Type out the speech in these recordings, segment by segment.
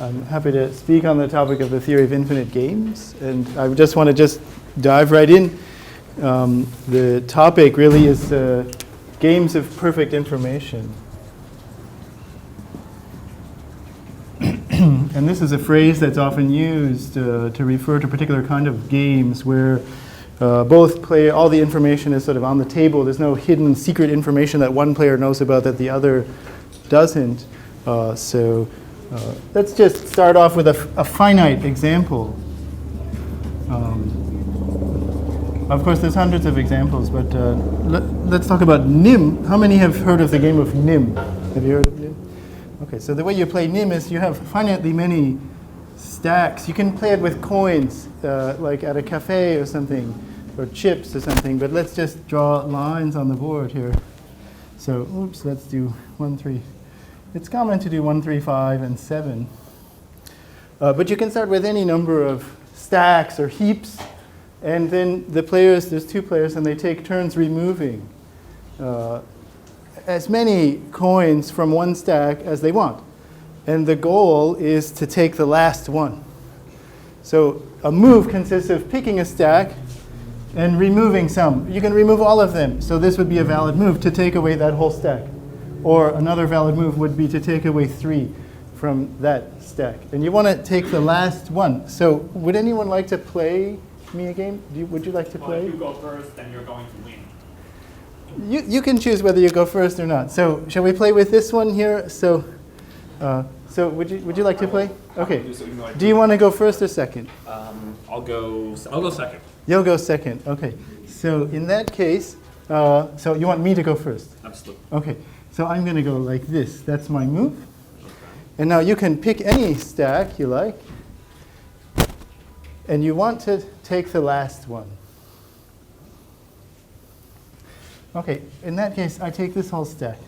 I'm happy to speak on the topic of the theory of infinite games, and I just want to dive right in. The topic really is games of perfect information. And this is a phrase that's often used to refer to a particular kind of games where both player, all the information is sort of on the table. There's no hidden secret information that one player knows about that the other doesn't. Let's just start off with a finite example. Of course, there's hundreds of examples, but let's talk about NIM. How many have heard of the game of NIM? Have you heard of NIM? Okay, so the way you play NIM is you have finitely many stacks. You can play it with coins, like at a cafe or something, or chips or something, but let's just draw lines on the board here. So, oops, let's do 1, 3. It's common to do 1, 3, 5, and 7. But you can start with any number of stacks or heaps, and then there's two players, and they take turns removing as many coins from one stack as they want. And the goal is to take the last one. So a move consists of picking a stack and removing some. You can remove all of them. So this would be a valid move to take away that whole stack. Or another valid move would be to take away 3 from that stack. And you want to take the last one. So would anyone like to play me a game? Would you like to play? Well, if you go first, then you're going to win. You can choose whether you go first or not. So shall we play with this one here? So would you like to play? Okay. Do you want to go first or second? I'll go second. You'll go second. Okay. So in that case, so you want me to go first? Absolutely. Okay. So I'm going to go like this. That's my move. Okay. And now you can pick any stack you like. And you want to take the last one. Okay. In that case, I take this whole stack.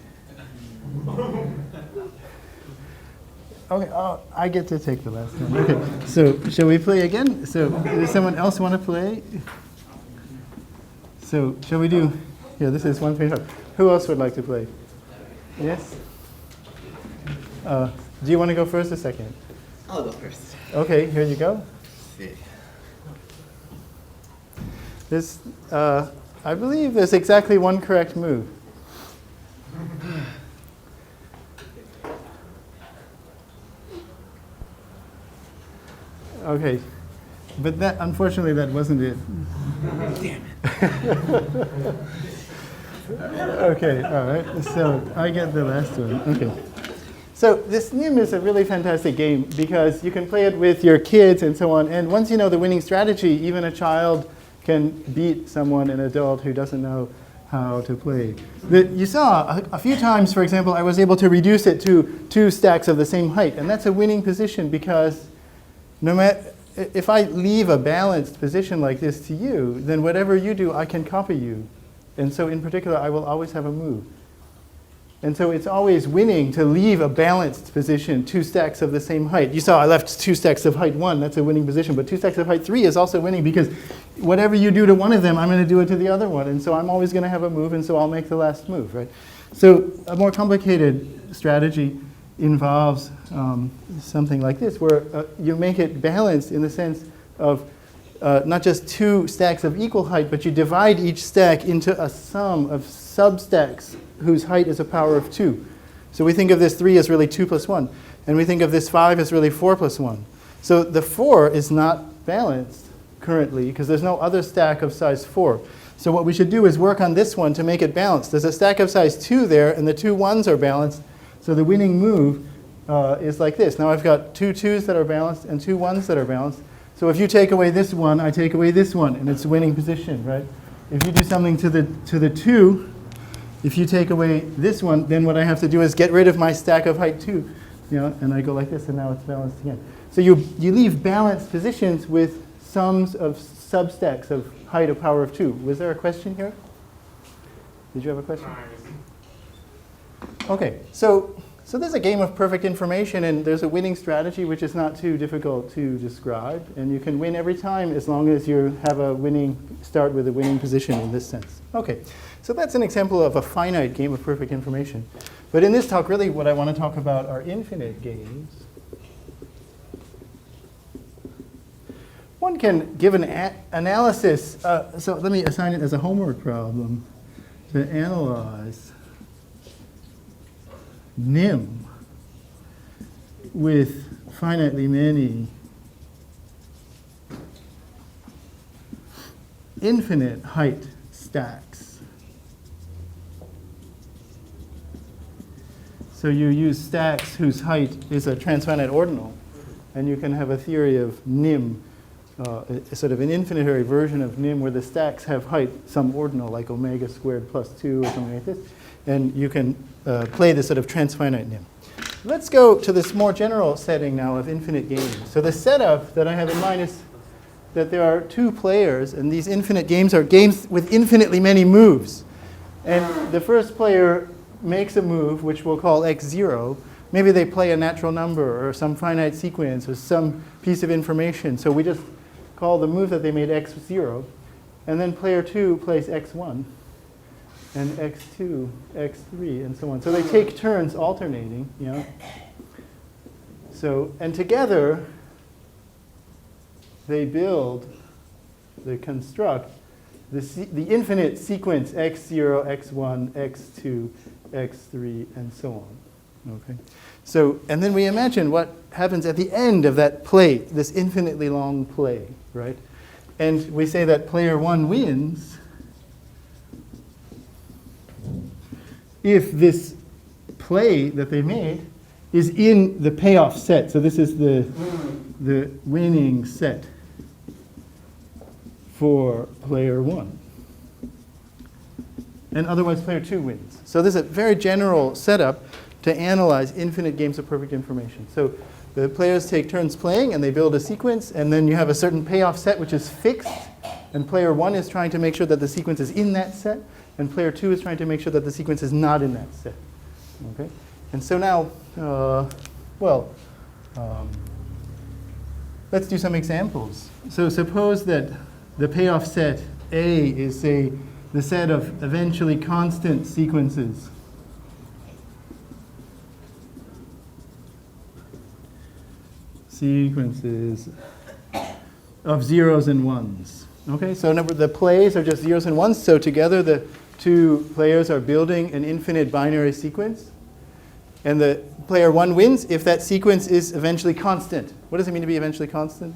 Okay, I get to take the last one. Okay, so shall we play again? So does someone else want to play? So shall we do, this is 1, 3, 5. Who else would like to play? Yes? Do you want to go first or second? I'll go first. Okay, here you go. This, I believe there's exactly one correct move. Okay, but unfortunately that wasn't it. Damn it. Okay, all right, so I get the last one. Okay. So this NIM is a really fantastic game because you can play it with your kids and so on, and once you know the winning strategy, even a child can beat an adult who doesn't know how to play. You saw a few times, for example, I was able to reduce it to 2 stacks of the same height, and that's a winning position because no matter, if I leave a balanced position like this to you, then whatever you do, I can copy you. And so in particular, I will always have a move. And so it's always winning to leave a balanced position, 2 stacks of the same height. You saw I left 2 stacks of height 1, that's a winning position, but 2 stacks of height 3 is also winning because whatever you do to one of them, I'm going to do it to the other one. And so I'm always going to have a move, and so I'll make the last move, right? So a more complicated strategy involves something like this, where you make it balanced in the sense of not just 2 stacks of equal height, but you divide each stack into a sum of substacks whose height is a power of 2. So we think of this 3 as really 2 plus 1, and we think of this 5 as really 4 plus 1. So the 4 is not balanced currently because there's no other stack of size 4. So what we should do is work on this one to make it balanced. There's a stack of size 2 there, and the 2 1s are balanced. So the winning move is like this. Now I've got 2 2s that are balanced and 2 1s that are balanced. So if you take away this one, I take away this one, and it's a winning position, right? If you do something to the 2, if you take away this one, then what I have to do is get rid of my stack of height 2, and I go like this, and now it's balanced again. So you leave balanced positions with sums of substacks of height of power of 2. Was there a question here? Did you have a question? Okay, so there's a game of perfect information, and there's a winning strategy which is not too difficult to describe, and you can win every time as long as you have start with a winning position in this sense. Okay, so that's an example of a finite game of perfect information. But in this talk, really what I want to talk about are infinite games. can give an analysis. So let me assign it as a homework problem to analyze nim with finitely many infinite height stacks. So you use stacks whose height is a transfinite ordinal, and you can have a theory of nim, a sort of an infinitary version of nim where the stacks have height some ordinal, like omega squared plus 2 or something like this, and you can play this sort of transfinite nim. Let's go to this more general setting now of infinite games. So the setup that I have in mind is that there are two players, and these infinite games are games with infinitely many moves. And the first player makes a move, which we'll call x0. Maybe they play a natural number or some finite sequence or some piece of information. So we just call the move that they made x0. And then player 2 plays x1, and x2, x3, and so on. So they take turns alternating, you know. So, and together, they construct the infinite sequence x0, x1, x2, x3, and so on. Okay. So, and then we imagine what happens at the end of that play, this infinitely long play, right? And we say that player 1 wins if this play that they made is in the payoff set. So this is the winning set for player 1. And otherwise player 2 wins. So this is a very general setup to analyze infinite games of perfect information. So the players take turns playing and they build a sequence, and then you have a certain payoff set which is fixed, and player 1 is trying to make sure that the sequence is in that set, and player 2 is trying to make sure that the sequence is not in that set. Okay? And so now, let's do some examples. So suppose that the payoff set A is, say, the set of eventually constant sequences. Sequences of zeros and ones. Okay, so the plays are just zeros and ones. So together the two players are building an infinite binary sequence. And the player 1 wins if that sequence is eventually constant. What does it mean to be eventually constant?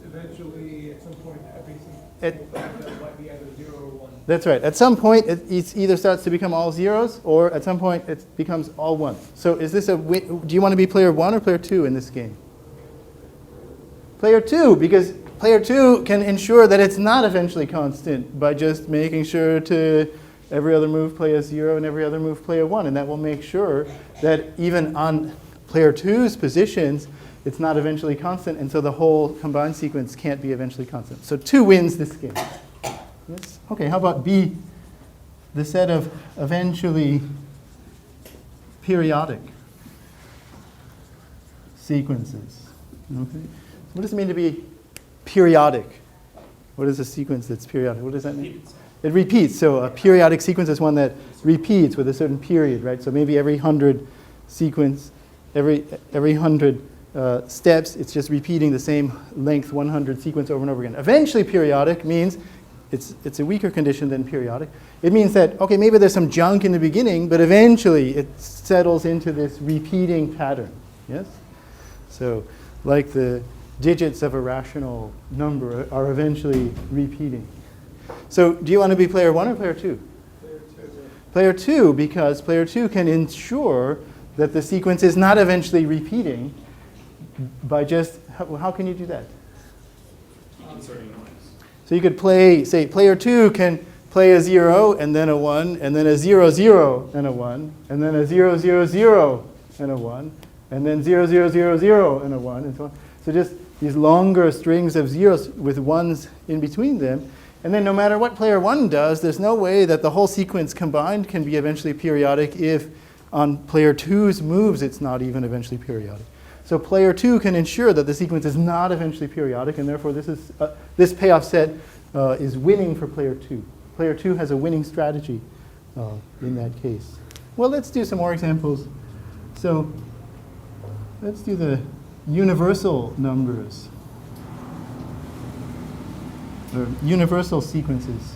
Eventually, at some point, everything might be either 0 or 1. That's right. At some point, it either starts to become all zeros, or at some point, it becomes all ones. So is this do you want to be player 1 or player 2 in this game? Player 2, because player 2 can ensure that it's not eventually constant by just making sure to every other move play a 0 and every other move play a 1. And that will make sure that even on player 2's positions, it's not eventually constant, and so the whole combined sequence can't be eventually constant. So 2 wins this game. Yes. Okay, how about B, the set of eventually periodic sequences? Okay. What does it mean to be periodic? What is a sequence that's periodic? What does that mean? It repeats. So a periodic sequence is one that repeats with a certain period, right? So maybe every 100 sequence, every 100 steps, it's just repeating the same length 100 sequence over and over again. Eventually periodic means it's a weaker condition than periodic. It means that, okay, maybe there's some junk in the beginning, but eventually it settles into this repeating pattern. Yes? So like the digits of a rational number are eventually repeating. So do you want to be player 1 or player 2? Player 2. Player 2, because player 2 can ensure that the sequence is not eventually repeating by just, how can you do that? Inserting noise. So you could play, say, player 2 can play a 0 and then a 1, and then a 0, 0 and a 1, and then a 0, 0, 0 and a 1, and then 0, 0, 0, 0 and a 1, and so on. So just these longer strings of zeros with ones in between them. And then no matter what player 1 does, there's no way that the whole sequence combined can be eventually periodic if on player 2's moves it's not even eventually periodic. So player 2 can ensure that the sequence is not eventually periodic, and therefore this payoff set is winning for player 2. Player 2 has a winning strategy in that case. Well, let's do some more examples. So let's do the universal numbers, or universal sequences.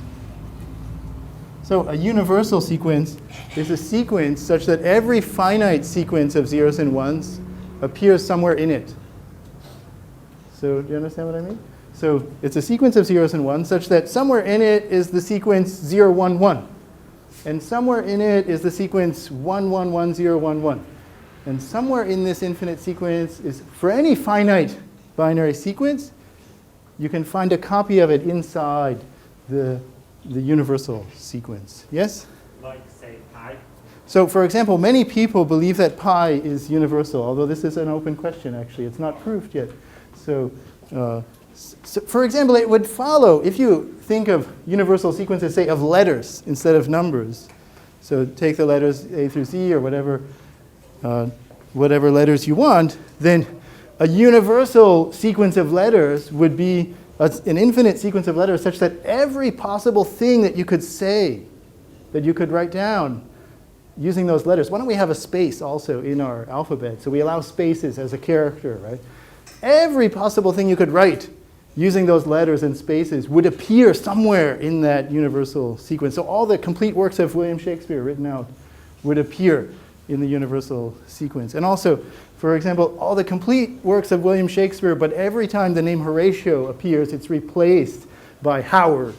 So a universal sequence is a sequence such that every finite sequence of zeros and ones appears somewhere in it. So do you understand what I mean? So it's a sequence of zeros and ones such that somewhere in it is the sequence 0, 1, 1. And somewhere in it is the sequence 1, 1, 1, 0, 1, 1. And somewhere in this infinite sequence is, for any finite binary sequence, you can find a copy of it inside the universal sequence. Yes? Like, say, pi? So, for example, many people believe that pi is universal, although this is an open question, actually. It's not proved yet. So, for example, it would follow, if you think of universal sequences, say, of letters instead of numbers. So take the letters A through Z or whatever letters you want, then a universal sequence of letters would be an infinite sequence of letters such that every possible thing that you could say, that you could write down using those letters. Why don't we have a space also in our alphabet? So we allow spaces as a character, right? Every possible thing you could write using those letters and spaces would appear somewhere in that universal sequence. So all the complete works of William Shakespeare written out would appear in the universal sequence. And also, for example, all the complete works of William Shakespeare, but every time the name Horatio appears, it's replaced by Howard,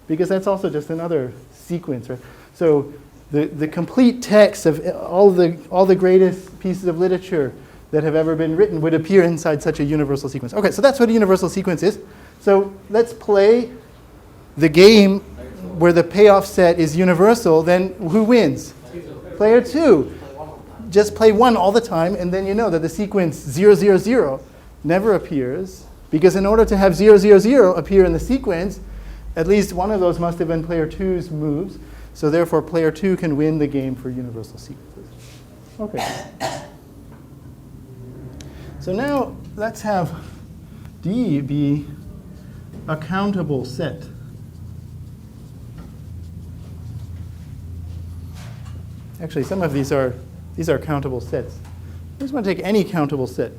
because that's also just another sequence, right? So the complete text of all the greatest pieces of literature that have ever been written would appear inside such a universal sequence. Okay, so that's what a universal sequence is. So let's play the game where the payoff set is universal. Then who wins? Player 2. Just play 1 all the time, and then you know that the sequence 0, 0, 0 never appears, because in order to have 0, 0, 0 appear in the sequence, at least one of those must have been player 2's moves. So therefore, player 2 can win the game for universal sequences. Okay. So now let's have D be a countable set. Actually, some of these are countable sets. I just want to take any countable set.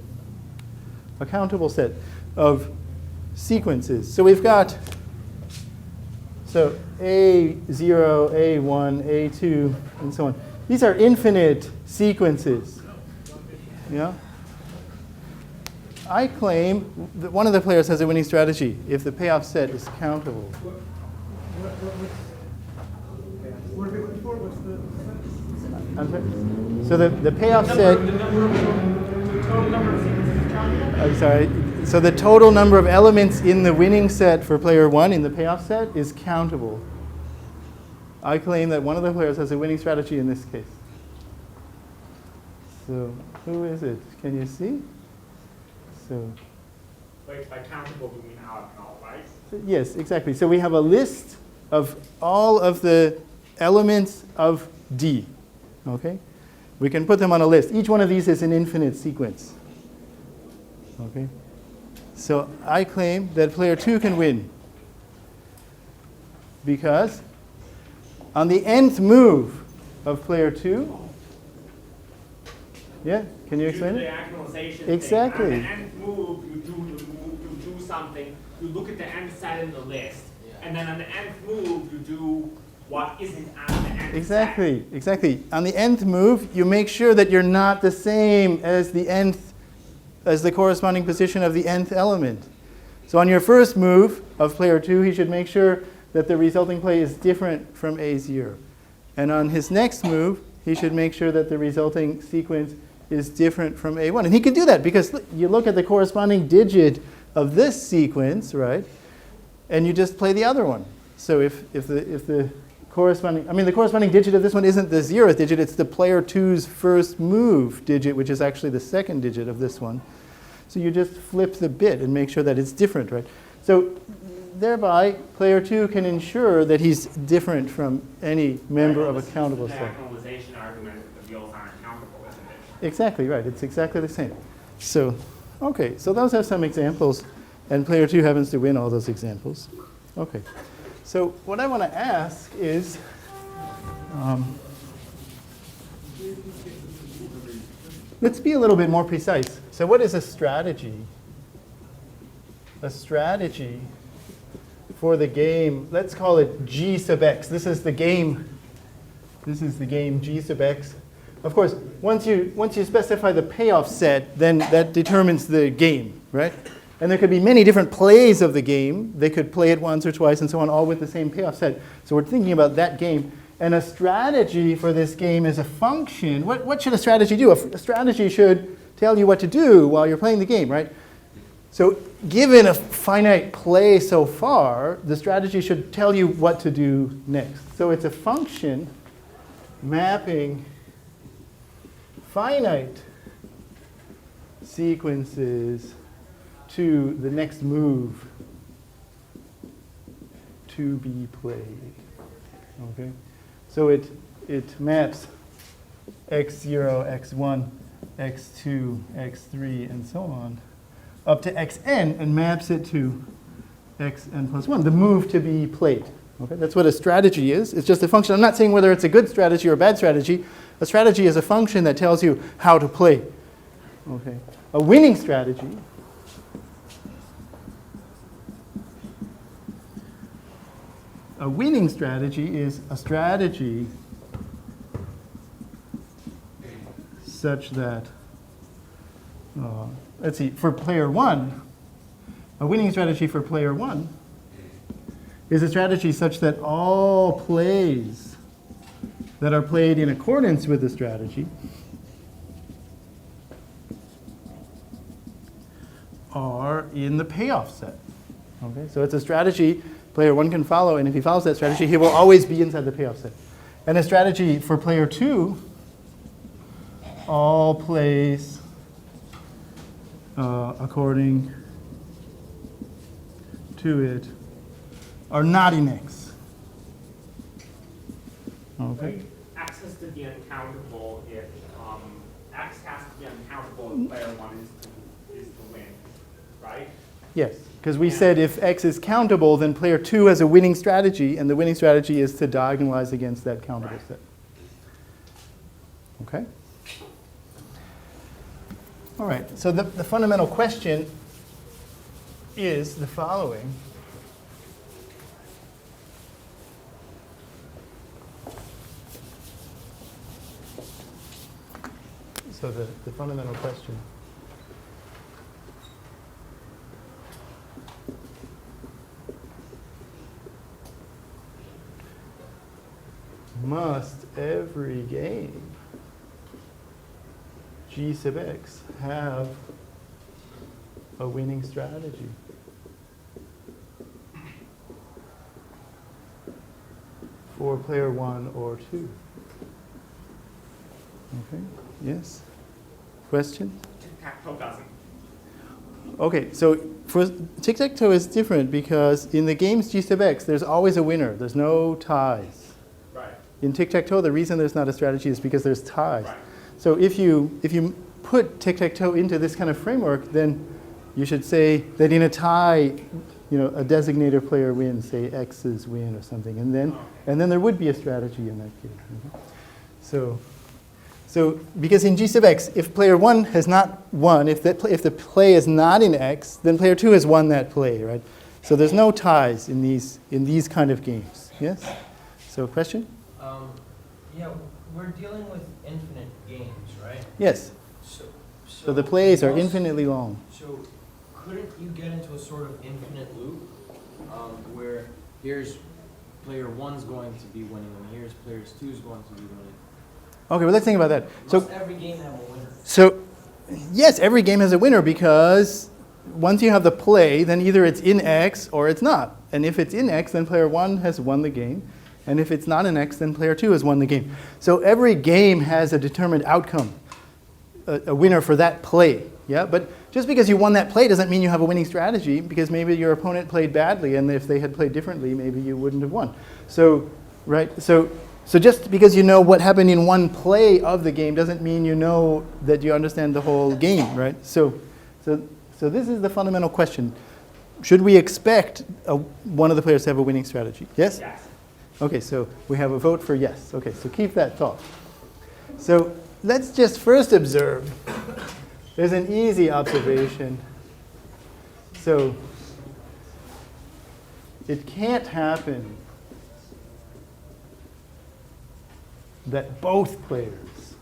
A countable set of sequences. So we've got A0, A1, A2, and so on. These are infinite sequences. Yeah? I claim that one of the players has a winning strategy if the payoff set is countable. What are we looking for? What's the I'm sorry? So the payoff set. The total number of sequences is countable? I'm sorry. So the total number of elements in the winning set for player 1 in the payoff set is countable. I claim that one of the players has a winning strategy in this case. So who is it? Can you see? So Wait, by countable, we mean out and all, right? yes, exactly. So we have a list of all of the elements of D. Okay? We can put them on a list. Each one of these is an infinite sequence. Okay? So I claim that player 2 can win, because on the nth move of player 2, yeah, can you explain The it? actualization Exactly. thing. On the nth move, you do something. You look at the nth set in the list, and then on the nth move, you do what isn't on the nth Exactly, exactly. On the nth move, you make sure that you're not the same as the corresponding position of the nth element. So on your first move of player 2, he should make sure that the resulting play is different from A0. And on his next move, he should make sure that the resulting sequence is different from A1. And he can do that because you look at the corresponding digit of this sequence, right? And you just play the other one. So if the corresponding digit of this one isn't the 0th digit, it's the player 2's first move digit, which is actually the second digit of this one. So you just flip the bit and make sure that it's different, right? So thereby, player 2 can ensure that he's different from any member of a countable The set. actualization argument that the fields aren't countable, isn't it? Exactly right. It's exactly the same. So, okay. So those are some examples, and player 2 happens to win all those examples. Okay. So what I want to ask is, let's be a little bit more precise. So what is a strategy? A strategy for the game, let's call it G sub x. This is the game G sub x. Of course, once you specify the payoff set, then that determines the game, right? And there could be many different plays of the game. They could play it once or twice and so on, all with the same payoff set. So we're thinking about that game. And a strategy for this game is a function. What should a strategy do? A strategy should tell you what to do while you're playing the game, right? So given a finite play so far, the strategy should tell you what to do next. So it's a function mapping finite sequences to the next move to be played. Okay? So it maps x0, x1, x2, x3, and so on, up to xn, and maps it to xn plus 1, the move to be played. Okay? That's what a strategy is. It's just a function. I'm not saying whether it's a good strategy or a bad strategy. A strategy is a function that tells you how to play. Okay? A winning strategy is a strategy such that, let's see, for player 1, a winning strategy for player 1 is a strategy such that all plays that are played in accordance with the strategy are in the payoff set. Okay? So it's a strategy player 1 can follow, and if he follows that strategy, he will always be inside the payoff set. And a strategy for player 2, all plays according to it are not in X. Okay. X has to be uncountable if X has to be uncountable if player 1 is to win, right? Yes, because we said if X is countable, then player 2 has a winning strategy, and the winning strategy is to diagonalize against that countable set. Okay? All right, so the fundamental question is the following. So the fundamental question must every game G sub x have a winning strategy? For player 1 or 2. Okay, yes? Question? Tic-tac-toe doesn't. Okay, so for tic-tac-toe is different because in the games G sub x, there's always a winner. There's no ties. Right. In tic-tac-toe, the reason there's not a strategy is because there's ties. Right. So if you put tic-tac-toe into this kind of framework, then you should say that in a tie, a designator player wins, say X's win or something, and then there would be a strategy in that case. Mm-hmm. So because in G sub x, if player 1 has not won, if the play is not in X, then player 2 has won that play, right? So there's no ties in these kind of games. Yes? So question? Yeah, we're dealing with infinite games, right? Yes. So the plays are infinitely long. So couldn't you get into a sort of infinite loop where here's player 1's going to be winning and here's player 2's going to be winning? Okay, well, let's think about that. Must every game have a winner? So, yes, every game has a winner because once you have the play, then either it's in X or it's not. And if it's in X, then player 1 has won the game. And if it's not in X, then player 2 has won the game. So every game has a determined outcome, a winner for that play. Yeah, but just because you won that play doesn't mean you have a winning strategy, because maybe your opponent played badly, and if they had played differently, maybe you wouldn't have won. So, right, so just because you know what happened in one play of the game doesn't mean you know that you understand the whole game, right? So this is the fundamental question. Should we expect one of the players to have a winning strategy? Yes? Yes. Okay, so we have a vote for yes. Okay, so keep that thought. So let's just first observe. There's an easy observation. So it can't happen that both players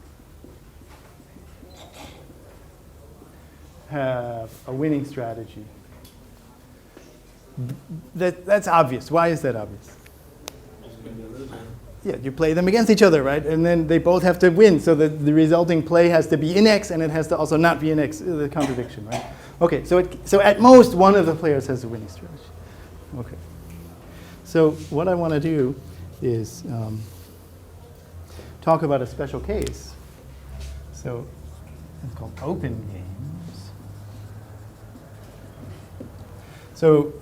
have a winning strategy. That's obvious. Why is that obvious? Yeah, you play them against each other, right? And then they both have to win. So the resulting play has to be in X, and it has to also not be in X, the contradiction, right? Okay, so at most, one of the players has a winning strategy. Okay. So what I want to do is talk about a special case. So it's called open games. So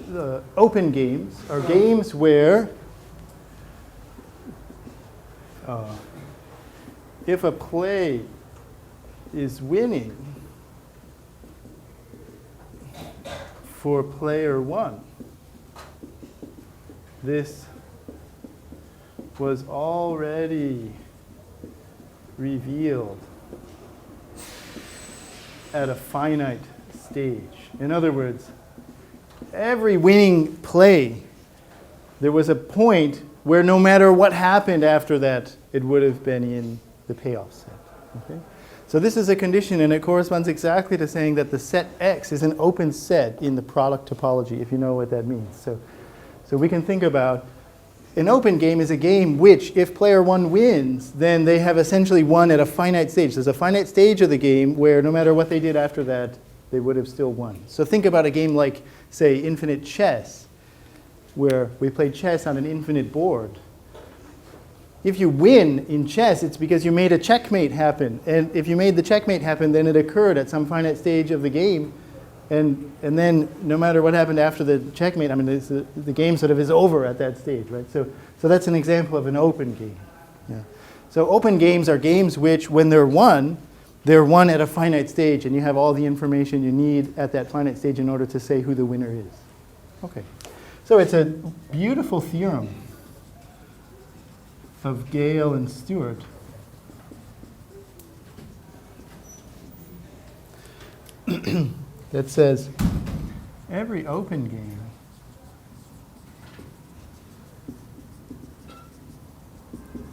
the open games are games where if a play is winning for player one, this was already revealed at a finite stage. In other words, every winning play, there was a point where no matter what happened after that, it would have been in the payoff set. Okay? So this is a condition, and it corresponds exactly to saying that the set X is an open set in the product topology, if you know what that means. So we can think about an open game is a game which, if player one wins, then they have essentially won at a finite stage. There's a finite stage of the game where no matter what they did after that, they would have still won. So think about a game like, say, infinite chess, where we play chess on an infinite board. If you win in chess, it's because you made a checkmate happen. And if you made the checkmate happen, then it occurred at some finite stage of the game. And then no matter what happened after the checkmate, I mean, the game sort of is over at that stage, right? So that's an example of an open game. Yeah. So open games are games which, when they're won at a finite stage, and you have all the information you need at that finite stage in order to say who the winner is. Okay. So it's a beautiful theorem of Gale and Stewart. That says every open game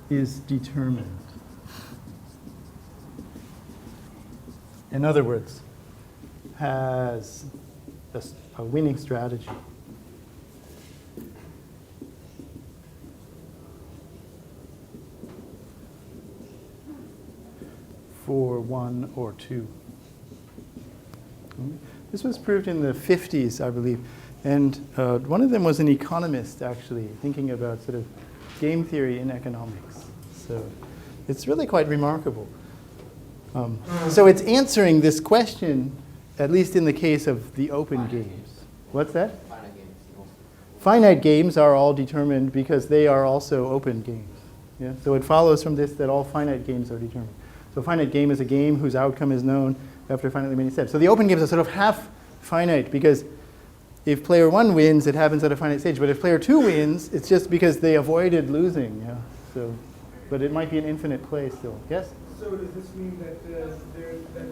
is determined. In other words, has a winning strategy. For one or two. This was proved in the 50s, I believe. And one of them was an economist, actually, thinking about sort of game theory in economics. So it's really quite remarkable. So it's answering this question, at least in the case of the open games. What's that? Finite games. Finite games are all determined because they are also open games. Yeah? So it follows from this that all finite games are determined. So a finite game is a game whose outcome is known after finitely many steps. So the open games are sort of half finite because if player one wins, it happens at a finite stage. But if player two wins, it's just because they avoided losing. Yeah. So, but it might be an infinite play still. Yes? So does this mean that that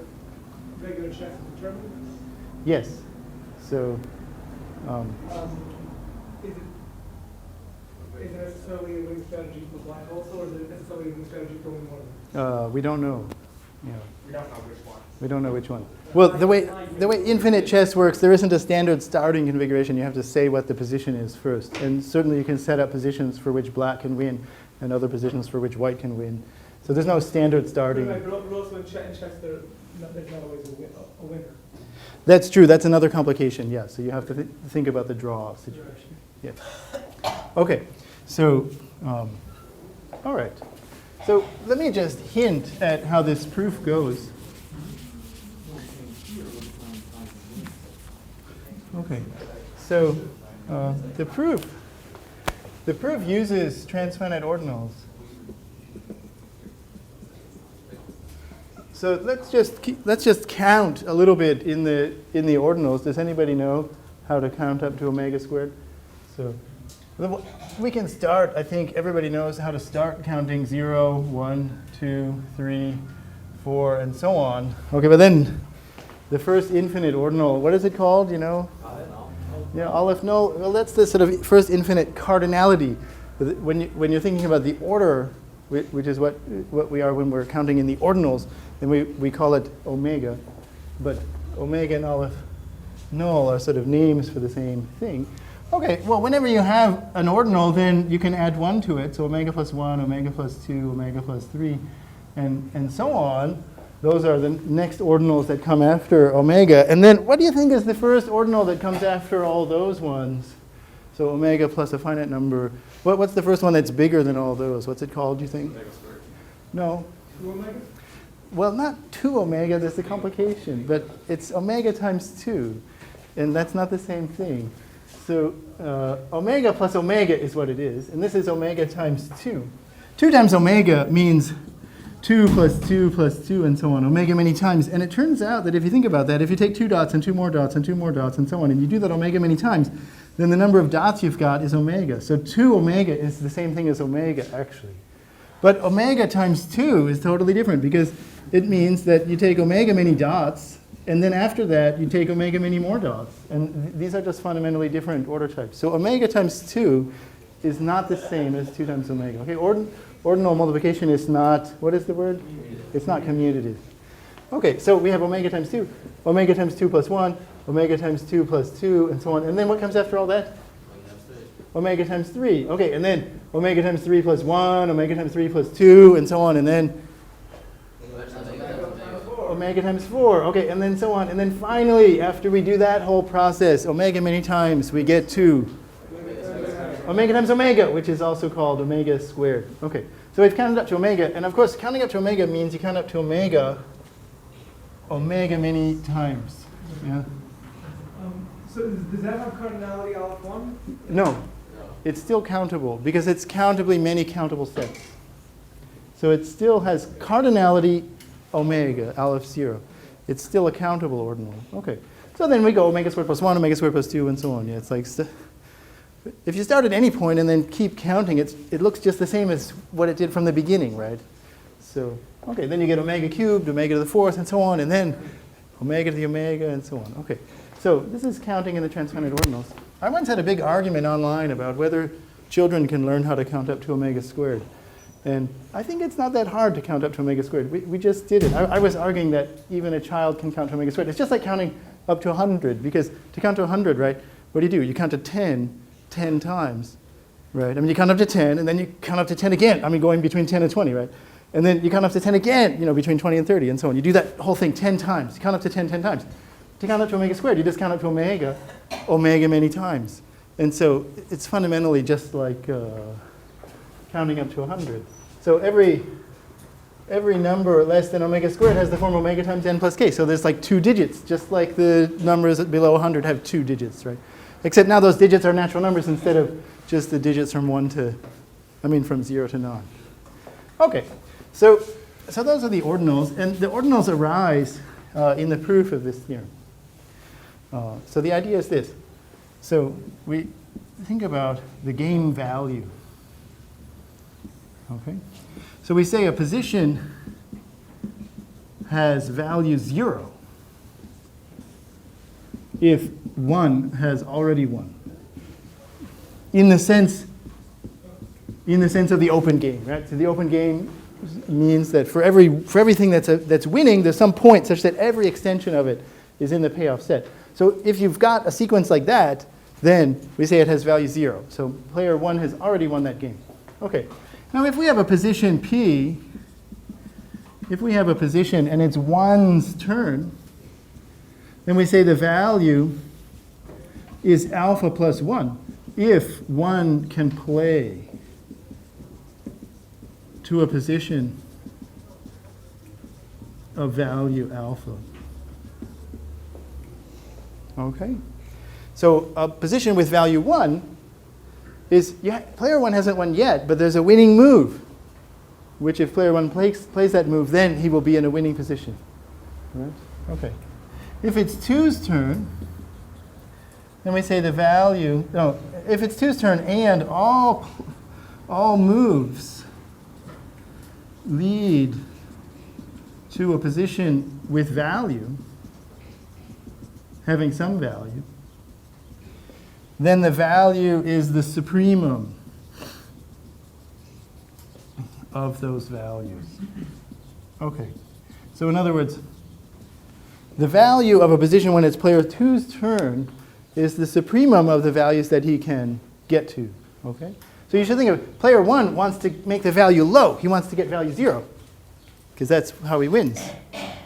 regular chess is determined? Yes. So Is it necessarily a winning strategy for black holes, or is it necessarily a winning strategy for only one of them? we don't know. Yeah. We don't know which one. We don't know which one. Well, the way infinite chess works, there isn't a standard starting configuration. You have to say what the position is first. And certainly you can set up positions for which black can win and other positions for which white can win. So there's no standard starting. But also in chess, there's not always a winner. That's true. That's another complication, yeah. So you have to think about the draw situation. Yeah. Okay. So, all right. So let me just hint at how this proof goes. Okay. So the proof uses transfinite ordinals. So let's just count a little bit in the ordinals. Does anybody know how to count up to omega squared? So We can start, I think everybody knows how to start counting 0, 1, 2, 3, 4, and so on. Okay, but then the first infinite ordinal, what is it called, you know? Yeah, Aleph Null. Well, that's the sort of first infinite cardinality. When you're thinking about the order, which is what we are when we're counting in the ordinals, then we call it omega. But omega and Aleph Null are sort of names for the same thing. Okay, well, whenever you have an ordinal, then you can add 1 to it. So omega plus 1, omega plus 2, omega plus 3, and so on. Those are the next ordinals that come after omega. And then what do you think is the first ordinal that comes after all those ones? So omega plus a finite number. What's the first one that's bigger than all those? What's it called, do you think? Omega squared. No. 2 omega? Well, not 2 omega, there's a complication. But it's omega times 2. And that's not the same thing. So omega plus omega is what it is. And this is omega times 2. 2 times omega means 2 plus 2 plus 2 and so on, omega many times. And it turns out that if you think about that, if you take 2 dots and 2 more dots and 2 more dots and so on, and you do that omega many times, then the number of dots you've got is omega. So 2 omega is the same thing as omega, actually. But omega times 2 is totally different because it means that you take omega many dots, and then after that, you take omega many more dots. And these are just fundamentally different order types. So omega times 2 is not the same as 2 times omega. Okay, ordinal multiplication is not, what is the word? It's not commutative. Okay, so we have omega times 2 plus 1, omega times 2 plus 2, and so on. And then what comes after all that? Omega times 3. Okay, and then omega times 3 plus 1, omega times 3 plus 2, and so on. And then omega times 4. Okay, and then so on. And then finally, after we do that whole process, omega many times, we get to omega times omega, which is also called omega squared. Okay, so we've counted up to omega. And of course, counting up to omega means you count up to omega many times. Yeah? So does that have cardinality Aleph 1? No, it's still countable because it's countably many countable sets. So it still has cardinality omega, Aleph 0. It's still a countable ordinal. Okay, so then we go omega squared plus 1, omega squared plus 2, and so on. Yeah, it's like, if you start at any point and then keep counting, it looks just the same as what it did from the beginning, right? So, okay, then you get omega cubed, omega to the 4th, and so on, and then omega to the omega, and so on. Okay, so this is counting in the transfinite ordinals. I once had a big argument online about whether children can learn how to count up to omega squared. And I think it's not that hard to count up to omega squared. We just did it. I was arguing that even a child can count to omega squared. It's just like counting up to 100, because to count to 100, right, what do? You count to 10 times, right? I mean, you count up to 10, and then you count up to 10 again. I mean, going between 10 and 20, right? And then you count up to 10 again, between 20 and 30, and so on. You do that whole thing 10 times. You count up to 10 times. To count up to omega squared, you just count up to omega many times. And so it's fundamentally just like counting up to 100. So every number less than omega squared has the form omega times n plus k. So there's like 2 digits, just like the numbers below 100 have 2 digits, right? Except now those digits are natural numbers instead of just the digits from 0 to 9. Okay, so those are the ordinals, and the ordinals arise in the proof of this theorem. So the idea is this. So we think about the game value. Okay, so we say a position has value 0 if 1 has already 1. In the sense of the open game, right? So the open game means that for everything that's winning, there's some point such that every extension of it is in the payoff set. So if you've got a sequence like that, then we say it has value 0. So player 1 has already won that game. Okay. Now if we have a position P, if we have a position and it's 1's turn, then we say the value is alpha plus 1 if 1 can play to a position of value alpha. Okay? So a position with value 1 is, player 1 hasn't won yet, but there's a winning move, which if player 1 plays that move, then he will be in a winning position. Right? Okay. If it's 2's turn, then we say the value, no, if it's 2's turn and all moves lead to a position with value, having some value, then the value is the supremum of those values. Okay, so in other words, the value of a position when it's player 2's turn is the supremum of the values that he can get to. Okay, so you should think of player 1 wants to make the value low. He wants to get value 0, because that's how he wins.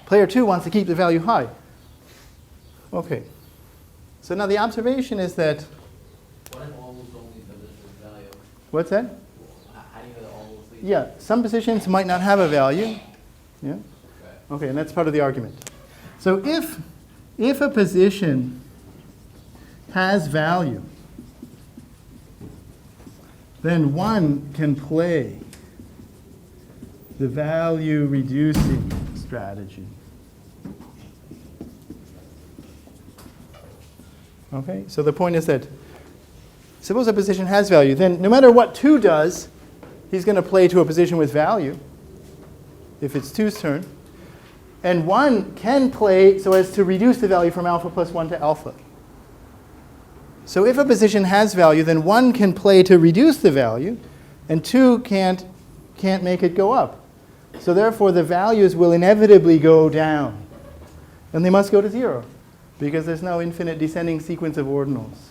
Player 2 wants to keep the value high. Okay, so now the observation is that. What if all moves don't lead to this value? What's that? How do you know that all moves lead? Yeah, some positions might not have a value. Yeah. Okay, and that's part of the argument. So if a position has value, then one can play the value reducing strategy. Okay, so the point is that suppose a position has value, then no matter what 2 does, he's going to play to a position with value if it's 2's turn. And 1 can play so as to reduce the value from alpha plus 1 to alpha. So if a position has value, then 1 can play to reduce the value, and 2 can't make it go up. So therefore, the values will inevitably go down. And they must go to 0, because there's no infinite descending sequence of ordinals.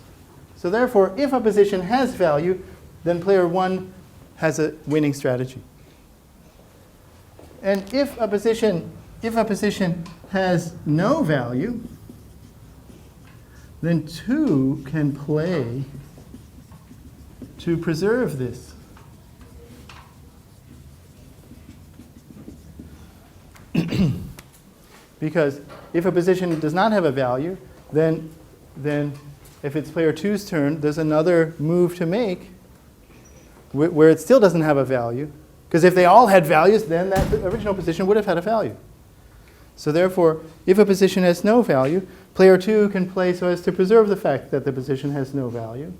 So therefore, if a position has value, then player 1 has a winning strategy. And if a position has no value, then 2 can play to preserve this. Because if a position does not have a value, then if it's player 2's turn, there's another move to make where it still doesn't have a value. Because if they all had values, then that original position would have had a value. So therefore, if a position has no value, player 2 can play so as to preserve the fact that the position has no value.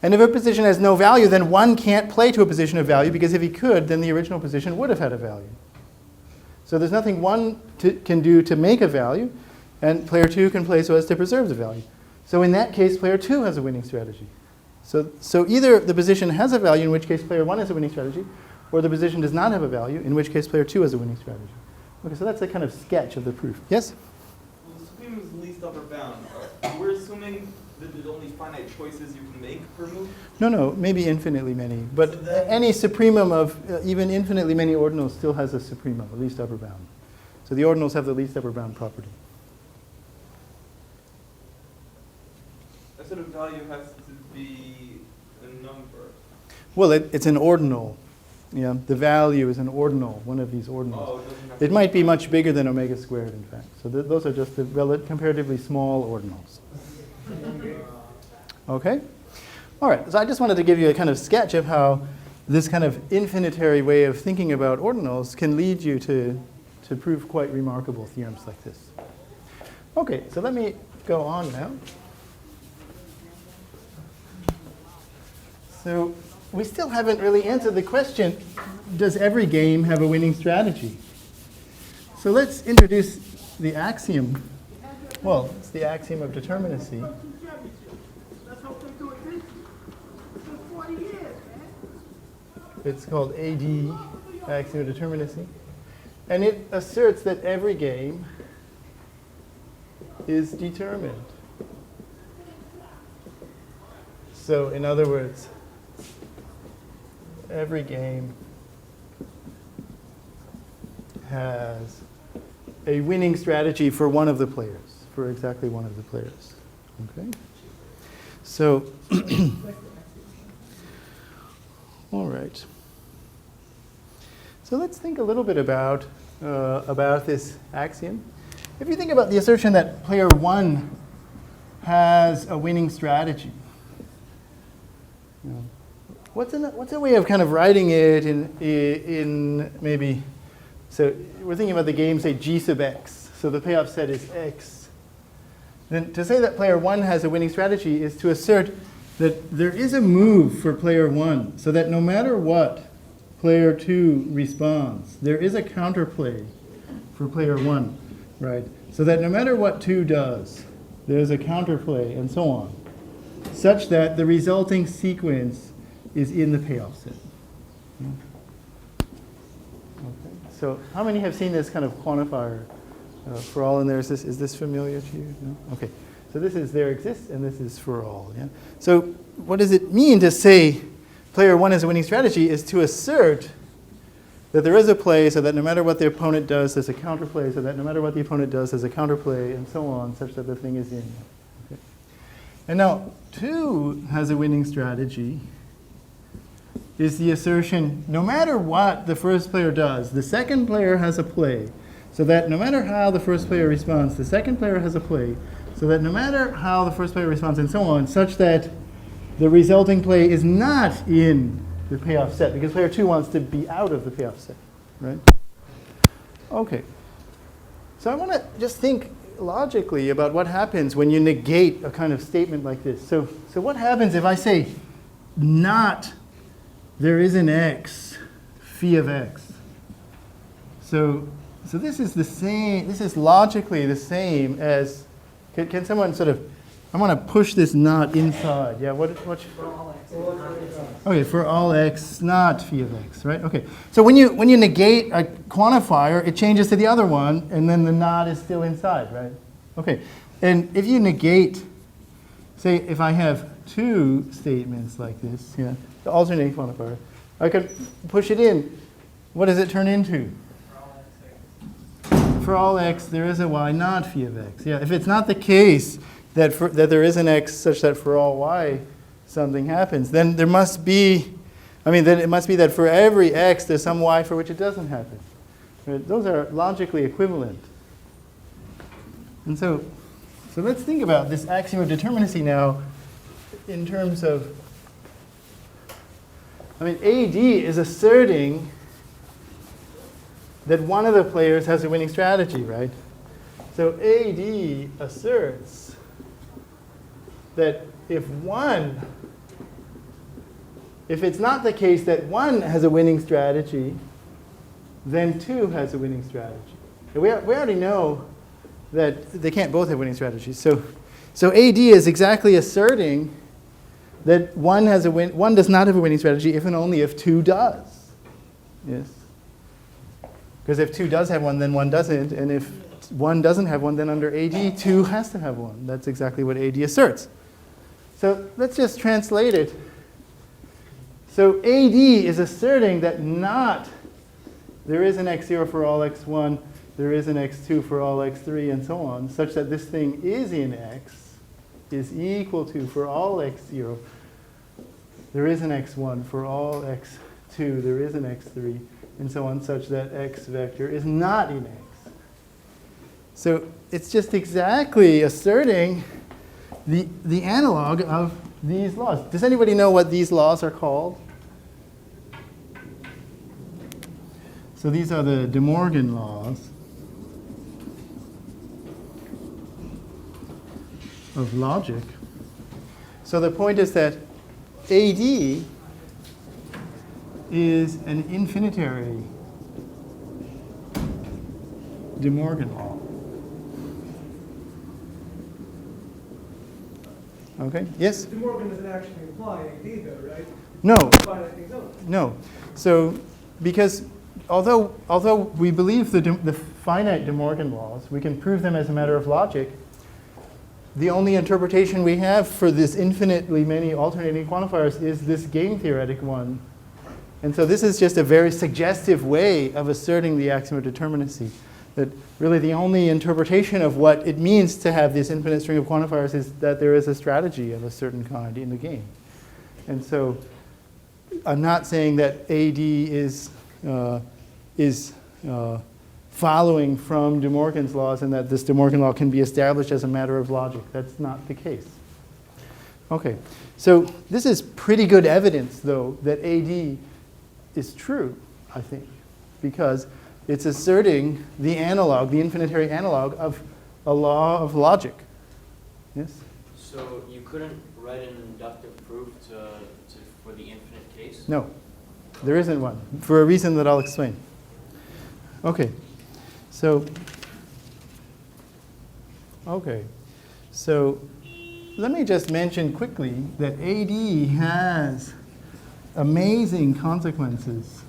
And if a position has no value, then 1 can't play to a position of value, because if he could, then the original position would have had a value. So there's nothing 1 can do to make a value, and player 2 can play so as to preserve the value. So in that case, player 2 has a winning strategy. So either the position has a value, in which case player 1 has a winning strategy, or the position does not have a value, in which case player 2 has a winning strategy. Okay, so that's a kind of sketch of the proof. Yes? Well, the supreme is the least upper bound. We're assuming that there's only finite choices you can make per move? No, maybe infinitely many. But any supremum of even infinitely many ordinals still has a supremum, a least upper bound. So the ordinals have the least upper bound property. A sort of value has to be a number. Well, it's an ordinal. Yeah, the value is an ordinal, one of these ordinals. Oh, it doesn't have to It might be much bigger than omega squared, in fact. So those are just the comparatively small ordinals. Okay? All right, so I just wanted to give you a kind of sketch of how this kind of infinitary way of thinking about ordinals can lead you to prove quite remarkable theorems like this. Okay, so let me go on now. So we still haven't really answered the question, does every game have a winning strategy? So let's introduce the axiom. Well, it's the axiom of determinacy. Let's hope they do it this. It's been 40 years, man. It's called AD, axiom of determinacy. And it asserts that every game is determined. So in other words, every game has a winning strategy for one of the players, for exactly one of the players. Okay? So, all right. So let's think a little bit about this axiom. If you think about the assertion that player 1 has a winning strategy, what's a way of kind of writing it in maybe, so we're thinking about the game, say, G sub x. So the payoff set is x. then to say that player 1 has a winning strategy is to assert that there is a move for player 1, so that no matter what player 2 responds, there is a counterplay for player 1, right? So that no matter what 2 does, there's a counterplay and so on, such that the resulting sequence is in the payoff set. Okay. So how many have seen this kind of quantifier for all in there? Is this familiar to you? No? Okay. So this is there exists, and this is for all. Yeah? So what does it mean to say player 1 is a winning strategy is to assert that there is a play so that no matter what the opponent does, there's a counterplay, so that no matter what the opponent does, there's a counterplay, and so on, such that the thing is in. Okay. And now 2 has a winning strategy is the assertion, no matter what the first player does, the second player has a play, so that no matter how the first player responds, the second player has a play, so that no matter how the first player responds, and so on, such that the resulting play is not in the payoff set, because player 2 wants to be out of the payoff set, right? Okay. So I want to just think logically about what happens when you negate a kind of statement like this. So what happens if I say, not there is an x, phi of x? So this is the same, this is logically the same as, can someone sort of, I want to push this not inside. Yeah, what okay, for all x, not phi of x, right? Okay. So when you negate a quantifier, it changes to the other one, and then the not is still inside, right? Okay. And if you negate, say if I have 2 statements like this, yeah, the alternating quantifier, I could push it in. What does it turn into? For all x, there is a y not phi of x. Yeah, if it's not the case that there is an x such that for all y something happens, then there must be, then it must be that for every x there's some y for which it doesn't happen. Right? Those are logically equivalent. And so let's think about this axiom of determinacy now in terms of, AD is asserting that one of the players has a winning strategy, right? So AD asserts that if it's not the case that 1 has a winning strategy, then 2 has a winning strategy. And we already know that they can't both have winning strategies. So AD is exactly asserting that 1 does not have a winning strategy if and only if 2 does. Yes? Because if 2 does have one, then 1 doesn't. And if 1 doesn't have one, then under AD, 2 has to have one. That's exactly what AD asserts. So let's just translate it. So AD is asserting that not there is an x0 for all x1, there is an x2 for all x3, and so on, such that this thing is in x, is equal to, for all x0, there is an x1, for all x2, there is an x3, and so on, such that x vector is not in x. So it's just exactly asserting the analog of these laws. Does anybody know what these laws are called? So these are the De Morgan laws of logic. So the point is that AD is an infinitary De Morgan law. Okay, yes? De Morgan doesn't actually imply AD though, right? No. Finite things out. No. So because although we believe the finite De Morgan laws, we can prove them as a matter of logic, the only interpretation we have for this infinitely many alternating quantifiers is this game theoretic one. And so this is just a very suggestive way of asserting the axiom of determinacy. That really the only interpretation of what it means to have this infinite string of quantifiers is that there is a strategy of a certain kind in the game. And so I'm not saying that AD is following from De Morgan's laws and that this De Morgan law can be established as a matter of logic. That's not the case. Okay, so this is pretty good evidence, though, that AD is true, I think, because it's asserting the analog, the infinitary analog of a law of logic. Yes? So you couldn't write an inductive proof for the infinite case? No, there isn't one, for a reason that I'll explain. Okay, so let me just mention quickly that AD has amazing consequences.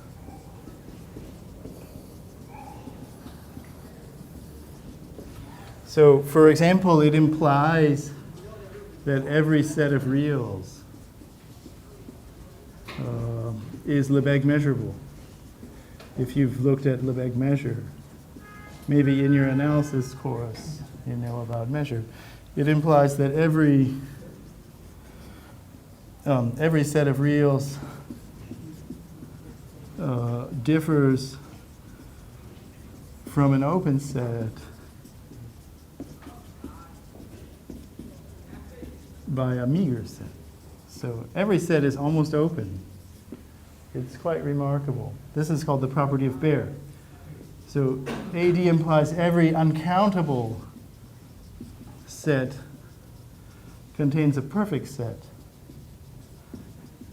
So, for example, it implies that every set of reals is Lebesgue measurable. If you've looked at Lebesgue measure, maybe in your analysis course you know about measure, it implies that every set of reals differs from an open set by a meager set. So every set is almost open. It's quite remarkable. This is called the property of Baer. So AD implies every uncountable set contains a perfect set,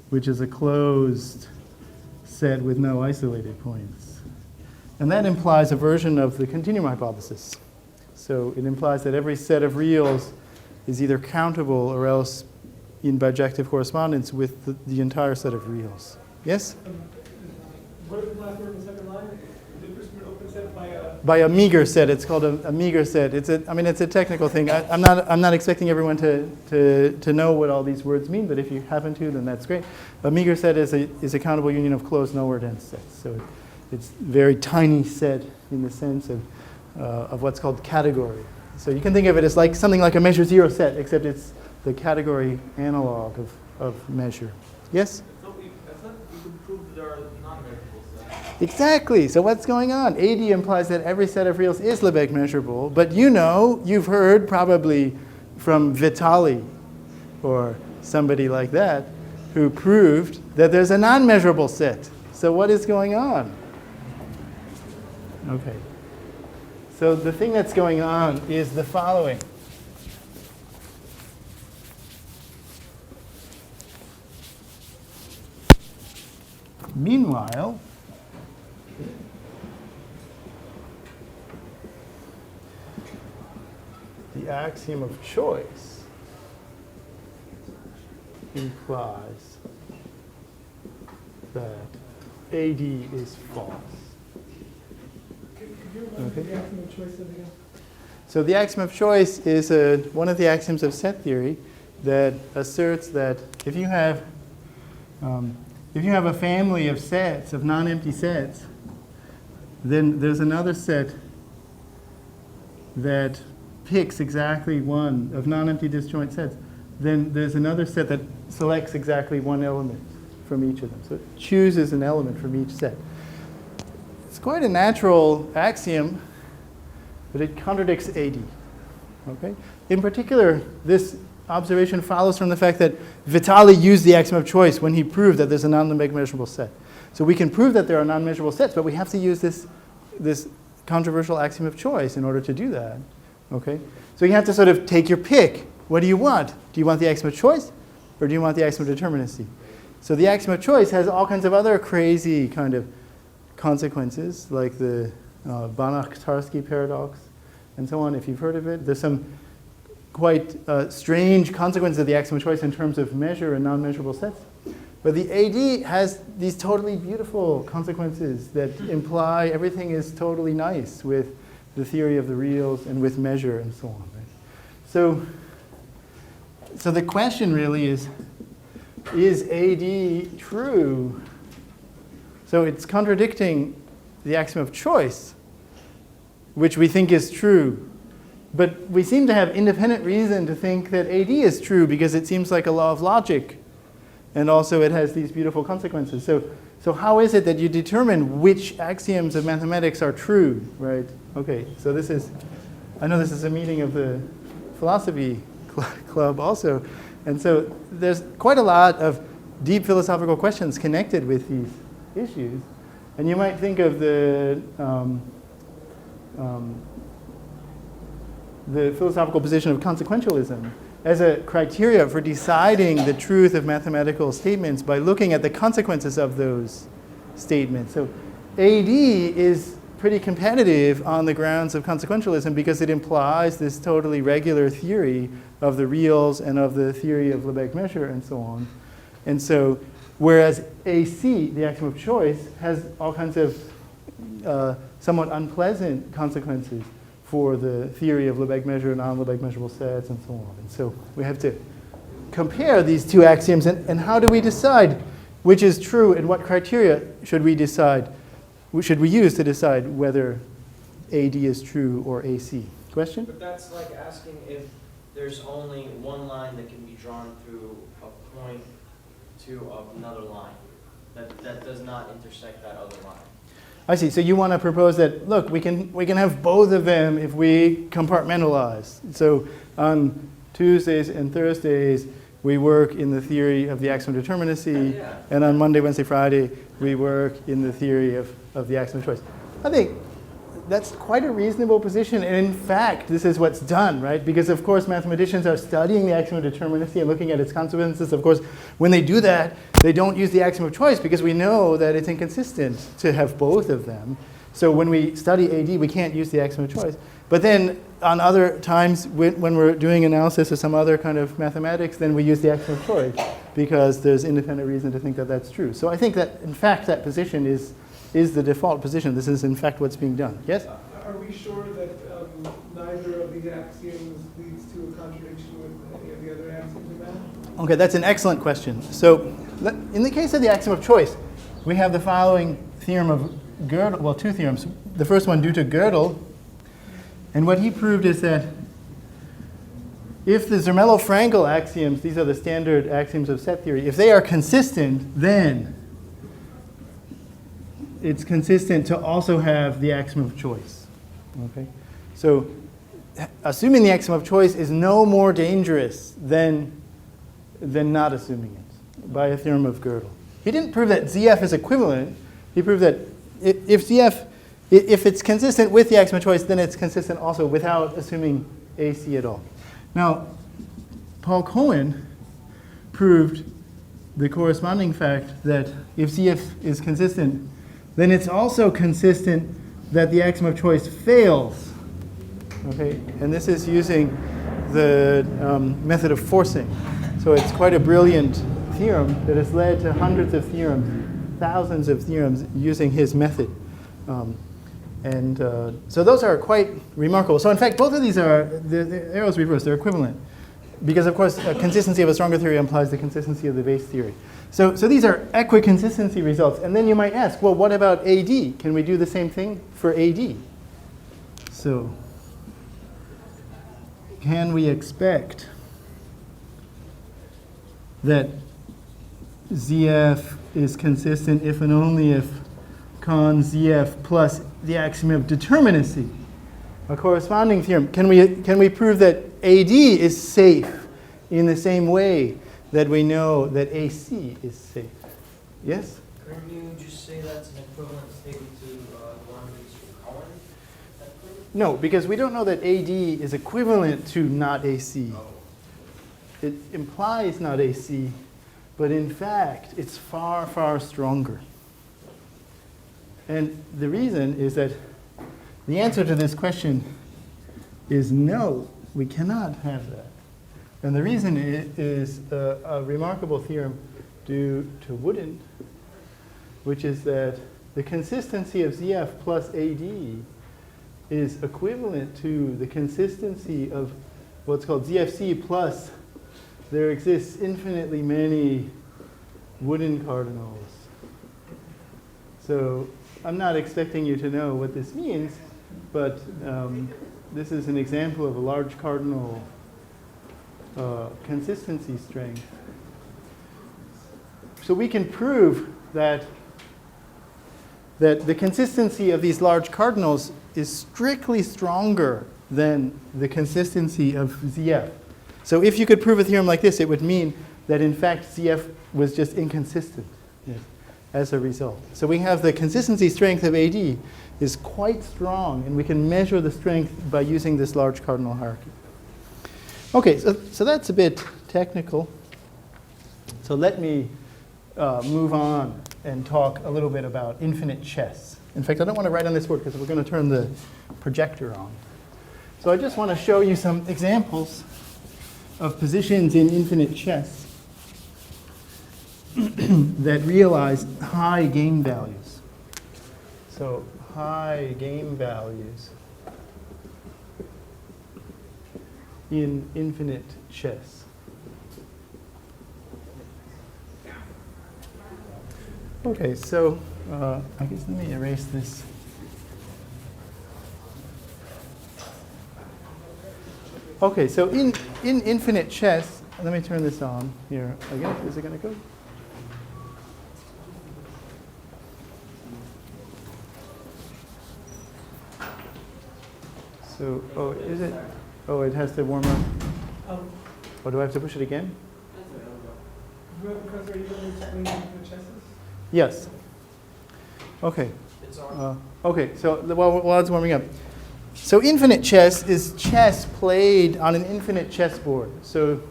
which is a closed set with no isolated points. And that implies a version of the continuum hypothesis. So it implies that every set of reals is either countable or else in bijective correspondence with the entire set of reals. Yes? What is the last word in the second line? Differs from an open set by a... By a meager set. It's called a meager set. It's a technical thing. I'm not expecting everyone to know what all these words mean, but if you happen to, then that's great. A meager set is a countable union of closed nowhere dense sets. So it's a very tiny set in the sense of what's called category. So you can think of it as like something like a measure zero set, except it's the category analog of measure. Yes? So I thought you could prove that there are non-measurable sets. Exactly. So what's going on? AD implies that every set of reals is Lebesgue measurable, but you've heard probably from Vitali or somebody like that who proved that there's a non-measurable set. So what is going on? Okay. So the thing that's going on is the following. Meanwhile, the axiom of choice implies that AD is false. Okay. The axiom of choice again? So the axiom of choice is one of the axioms of set theory that asserts that if you have a family of sets, of non-empty sets, then there's another set that picks exactly one of non-empty disjoint sets. Then there's another set that selects exactly one element from each of them. So it chooses an element from each set. It's quite a natural axiom, but it contradicts AD. Okay? In particular, this observation follows from the fact that Vitali used the axiom of choice when he proved that there's a non-Lebesgue measurable set. So we can prove that there are non-measurable sets, but we have to use this controversial axiom of choice in order to do that. Okay? So you have to sort of take your pick. What do you want? Do you want the axiom of choice, or do you want the axiom of determinacy? So the axiom of choice has all kinds of other crazy kind of consequences, like the Banach-Tarski paradox, and so on, if you've heard of it. There's some quite strange consequences of the axiom of choice in terms of measure and non-measurable sets. But the AD has these totally beautiful consequences that imply everything is totally nice with the theory of the reals and with measure and so on. Right? So the question really is AD true? So it's contradicting the axiom of choice, which we think is true. But we seem to have independent reason to think that AD is true because it seems like a law of logic. And also it has these beautiful consequences. So how is it that you determine which axioms of mathematics are true, right? Okay, so I know this is a meeting of the philosophy club also. And so there's quite a lot of deep philosophical questions connected with these issues. And you might think of the the philosophical position of consequentialism as a criteria for deciding the truth of mathematical statements by looking at the consequences of those statements. So AD is pretty competitive on the grounds of consequentialism because it implies this totally regular theory of the reals and of the theory of Lebesgue measure and so on. And so, whereas AC, the axiom of choice, has all kinds of somewhat unpleasant consequences for the theory of Lebesgue measure, non-Lebesgue measurable sets, and so on. And so we have to compare these two axioms, and how do we decide which is true, and what criteria should we decide, should we use to decide whether AD is true or AC? Question? But that's like asking if there's only one line that can be drawn through a point to another line that does not intersect that other line. I see. So you want to propose that, look, we can have both of them if we compartmentalize. So on Tuesdays and Thursdays, we work in the theory of the axiom of determinacy, and on Monday, Wednesday, Friday, we work in the theory of the axiom of choice. I think that's quite a reasonable position, and in fact, this is what's done, right? Because of course, mathematicians are studying the axiom of determinacy and looking at its consequences. Of course, when they do that, they don't use the axiom of choice because we know that it's inconsistent to have both of them. So when we study AD, we can't use the axiom of choice. But then on other times, when we're doing analysis of some other kind of mathematics, then we use the axiom of choice because there's independent reason to think that that's true. So I think that, in fact, that position is the default position. This is, in fact, what's being done. Yes? Are we sure that neither of these axioms leads to a contradiction with any of the other axioms in that? Okay, that's an excellent question. So in the case of the axiom of choice, we have the following theorem of Gödel, well, two theorems. The first one due to Gödel, and what he proved is that if the Zermelo-Fraenkel axioms, these are the standard axioms of set theory, if they are consistent, then it's consistent to also have the axiom of choice. Okay? So assuming the axiom of choice is no more dangerous than not assuming it by a theorem of Gödel. He didn't prove that ZF is equivalent. He proved that if ZF, if it's consistent with the axiom of choice, then it's consistent also without assuming AC at all. Now, Paul Cohen proved the corresponding fact that if ZF is consistent, then it's also consistent that the axiom of choice fails. Okay, and this is using the method of forcing. So it's quite a brilliant theorem that has led to hundreds of theorems, thousands of theorems using his method. So those are quite remarkable. So in fact, both of these are, the arrows reversed, they're equivalent. Because of course, consistency of a stronger theory implies the consistency of the base theory. So these are equiconsistency results. And then you might ask, well, what about AD? Can we do the same thing for AD? So can we expect that ZF is consistent if and only if con ZF plus the axiom of determinacy, a corresponding theorem? Can we prove that AD is safe in the same way that we know that AC is safe? Yes? Couldn't you just say that's an equivalent statement to the one that's from Cohen? No, because we don't know that AD is equivalent to not AC. It implies not AC, but in fact, it's far, far stronger. And the reason is that the answer to this question is no, we cannot have that. And the reason is a remarkable theorem due to Wooden, which is that the consistency of ZF plus AD is equivalent to the consistency of what's called ZFC plus there exists infinitely many Wooden cardinals. So I'm not expecting you to know what this means, but this is an example of a large cardinal consistency strength. So we can prove that the consistency of these large cardinals is strictly stronger than the consistency of ZF. So if you could prove a theorem like this, it would mean that in fact ZF was just inconsistent as a result. So we have the consistency strength of AD is quite strong, and we can measure the strength by using this large cardinal hierarchy. Okay, so that's a bit technical. So let me move on and talk a little bit about infinite chess. In fact, I don't want to write on this board because we're going to turn the projector on. So I just want to show you some examples of positions in infinite chess that realize high game values. So high game values in infinite chess. Okay, so I guess let me erase this. Okay, so in infinite chess, let me turn this on here again. Is it going to go? So, oh, is it? Oh, it has to warm up. Oh, do I have to push it again? Because are you going to explain the chesses? Yes. Okay. It's on. Okay, so while it's warming up. So infinite chess is chess played on an infinite chessboard. So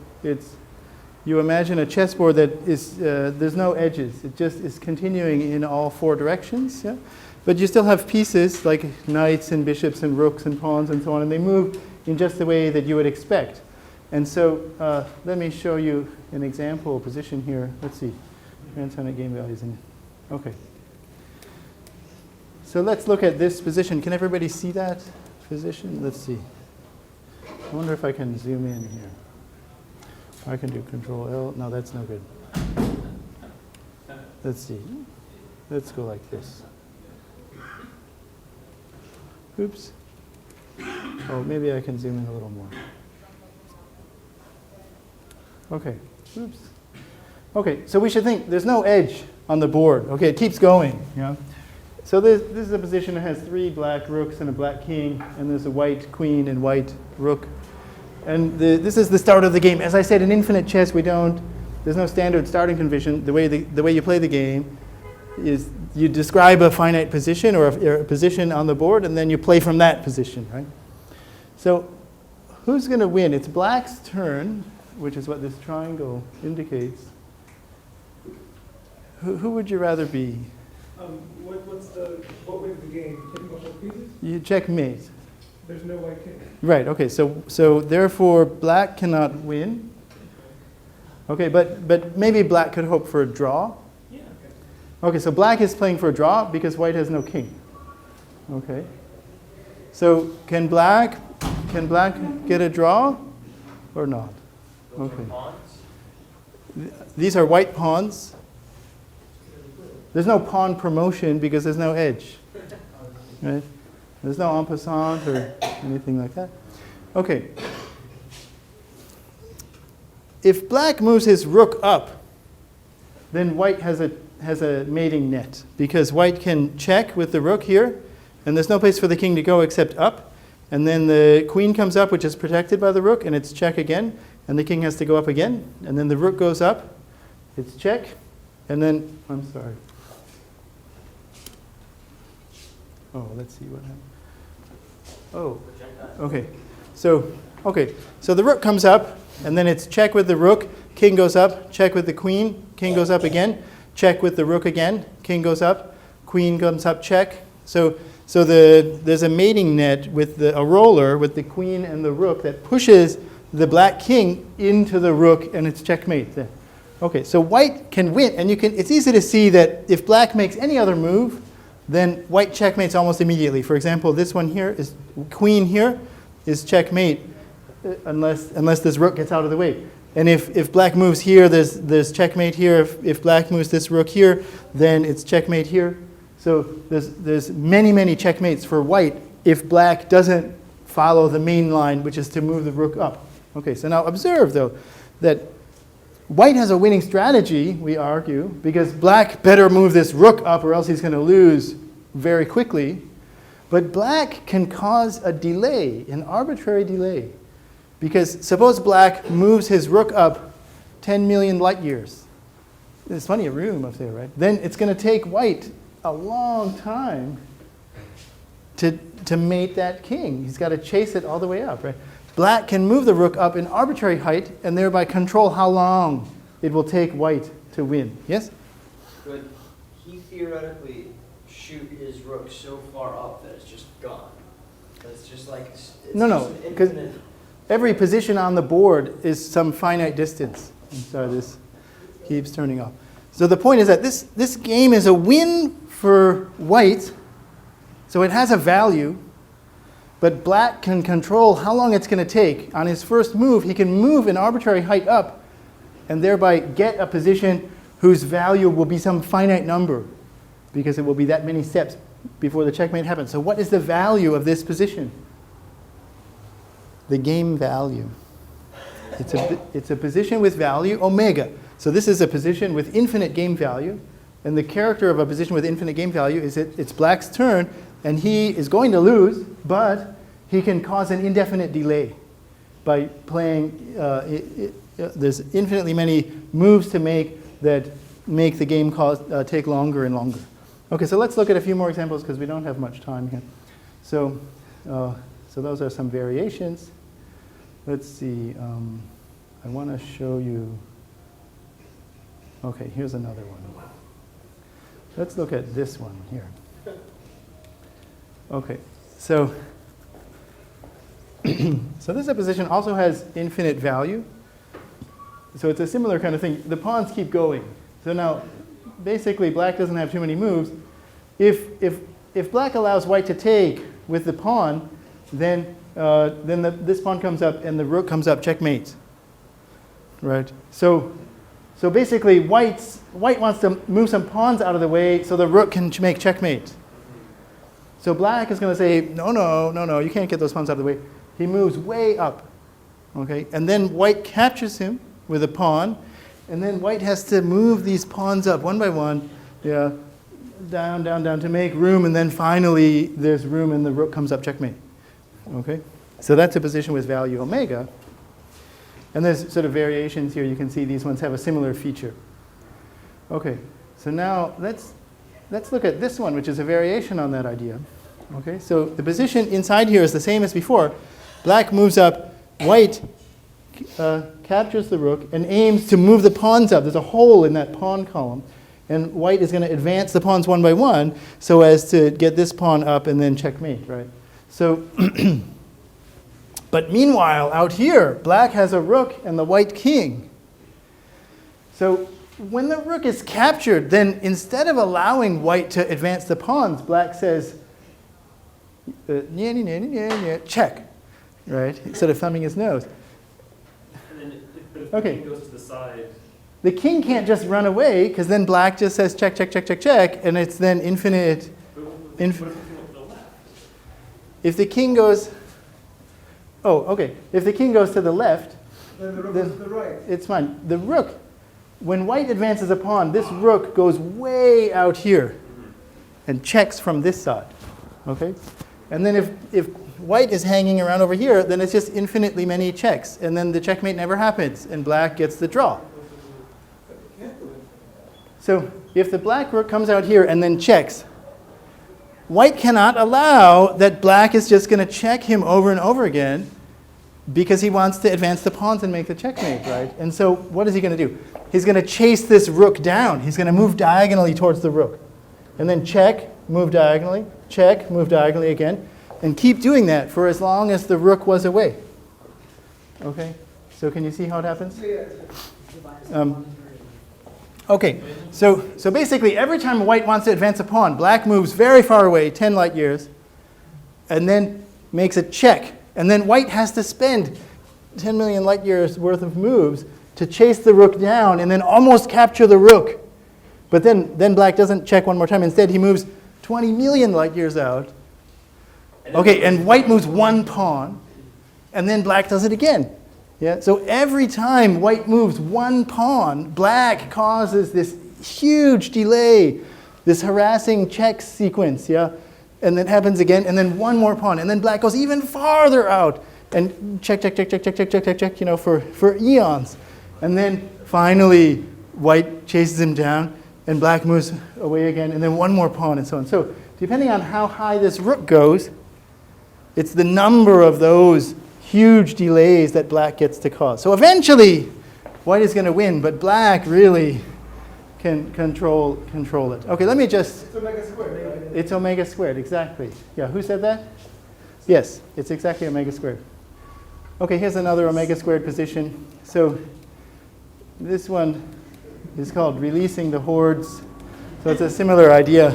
you imagine a chessboard that is, there's no edges. It just is continuing in all four directions. Yeah? But you still have pieces like knights and bishops and rooks and pawns and so on, and they move in just the way that you would expect. And so let me show you an example position here. Let's see. Transonic game values. Okay. So let's look at this position. Can everybody see that position? Let's see. I wonder if I can zoom in here. I can do Control L. No, that's no good. Let's see. Let's go like this. Oops. Oh, maybe I can zoom in a little more. Okay. Oops. Okay, so we should think there's no edge on the board. Okay, it keeps going. Yeah. So this is a position that has 3 black rooks and a black king, and there's a white queen and white rook. And this is the start of the game. As I said, in infinite chess, there's no standard starting condition. The way you play the game is you describe a finite position or a position on the board, and then you play from that position, right? So who's going to win? It's black's turn, which is what this triangle indicates. Who would you rather be? What way of the game? Taking the whole pieces? You checkmate. There's no white king. Right, okay, so therefore black cannot win. Okay, but maybe black could hope for a draw. Yeah. Okay, so black is playing for a draw because white has no king. Okay. So can black get a draw or not? Those Okay. are pawns. These are white pawns. There's no pawn promotion because there's no edge. Right? There's no en passant or anything like that. Okay. If black moves his rook up, then white has a mating net because white can check with the rook here, and there's no place for the king to go except up. And then the queen comes up, which is protected by the rook, and it's check again, and the king has to go up again. And then the rook goes up, it's check, and then, I'm sorry. Oh, let's see what happened. Oh, okay. So the rook comes up, and then it's check with the rook, king goes up, check with the queen, king goes up again, check with the rook again, king goes up, queen comes up, check. So there's a mating net with a roller with the queen and the rook that pushes the black king into the rook, and it's checkmate there. Okay, so white can win, and it's easy to see that if black makes any other move, then white checkmates almost immediately. For example, this one here is queen here is checkmate unless this rook gets out of the way. And if black moves here, there's checkmate here. If black moves this rook here, then it's checkmate here. So there's many checkmates for white if black doesn't follow the main line, which is to move the rook up. Okay, so now observe though that white has a winning strategy, we argue, because black better move this rook up or else he's going to lose very quickly. But black can cause a delay, an arbitrary delay. Because suppose black moves his rook up 10 million light years. There's plenty of room up there, right? Then it's going to take white a long time to mate that king. He's got to chase it all the way up, right? Black can move the rook up an arbitrary height and thereby control how long it will take white to win. Yes? Could he theoretically shoot his rook so far up that it's just gone? That's just like, it's No, just an because infinite. every position on the board is some finite distance. I'm sorry, this keeps turning off. So the point is that this game is a win for white, so it has a value, but black can control how long it's going to take. On his first move, he can move an arbitrary height up and thereby get a position whose value will be some finite number, because it will be that many steps before the checkmate happens. So what is the value of this position? The game value. It's a position with value omega. So this is a position with infinite game value. And the character of a position with infinite game value is that it's black's turn, and he is going to lose, but he can cause an indefinite delay by playing. There's infinitely many moves to make that make the game take longer and longer. Okay, so let's look at a few more examples because we don't have much time here. So those are some variations. Let's see. I want to show you. Okay, here's another one. Let's look at this one here. Okay, so so this position also has infinite value. So it's a similar kind of thing. The pawns keep going. So now, basically, black doesn't have too many moves. If black allows white to take with the pawn, then this pawn comes up and the rook comes up, checkmate. Right. So basically, white wants to move some pawns out of the way so the rook can make checkmate. So black is going to say, no, you can't get those pawns out of the way. He moves way up. Okay, and then white captures him with a pawn, and then white has to move these pawns up one by one, down to make room, and then finally there's room and the rook comes up, checkmate. Okay, so that's a position with value omega. And there's sort of variations here. You can see these ones have a similar feature. Okay, so now let's look at this one, which is a variation on that idea. Okay, so the position inside here is the same as before. Black moves up, white captures the rook and aims to move the pawns up. There's a hole in that pawn column. And white is going to advance the pawns one by one so as to get this pawn up and then checkmate, right? So, but meanwhile, out here, black has a rook and the white king. So when the rook is captured, then instead of allowing white to advance the pawns, black says, check, right? Instead of thumbing his nose. And then if Okay. the king goes to the side, The king can't just run away, because then black just says check, check, check, check, check, and it's then infinite. but what if the king went to the left? If the king goes, if the king goes to the left, Then the rook Then- is to the right. it's fine. The rook, when white advances a pawn, this rook goes way out here and checks from this side, okay? And then if white is hanging around over here, then it's just infinitely many checks, and then the checkmate never happens, and black gets the draw. So if the black rook comes out here and then checks, white cannot allow that black is just going to check him over and over again because he wants to advance the pawns and make the checkmate, right? And so what is he going to do? He's going to chase this rook down. He's going to move diagonally towards the rook. And then check, move diagonally, check, move diagonally again, and keep doing that for as long as the rook was away. Okay? So can you see how it happens? Okay, so basically every time white wants to advance a pawn, black moves very far away, 10 light years, and then makes a check. And then white has to spend 10 million light years worth of moves to chase the rook down and then almost capture the rook. But then black doesn't check one more time. Instead, he moves 20 million light years out. Okay, and white moves one pawn, and then black does it again. Yeah, so every time white moves one pawn, black causes this huge delay, this harassing check sequence, yeah? And then happens again, and then one more pawn, and then black goes even farther out, and check, check, check, check, check, check, check, check, check, you know, for eons. And then finally, white chases him down, and black moves away again, and then one more pawn, and so on. So depending on how high this rook goes, it's the number of those huge delays that black gets to cause. So eventually, white is going to win, but black really can control it. Okay, let me just... It's omega squared, right? It's omega squared, exactly. Yeah, who said that? Yes, it's exactly omega squared. Okay, here's another omega squared position. So this one is called releasing the hordes. So it's a similar idea.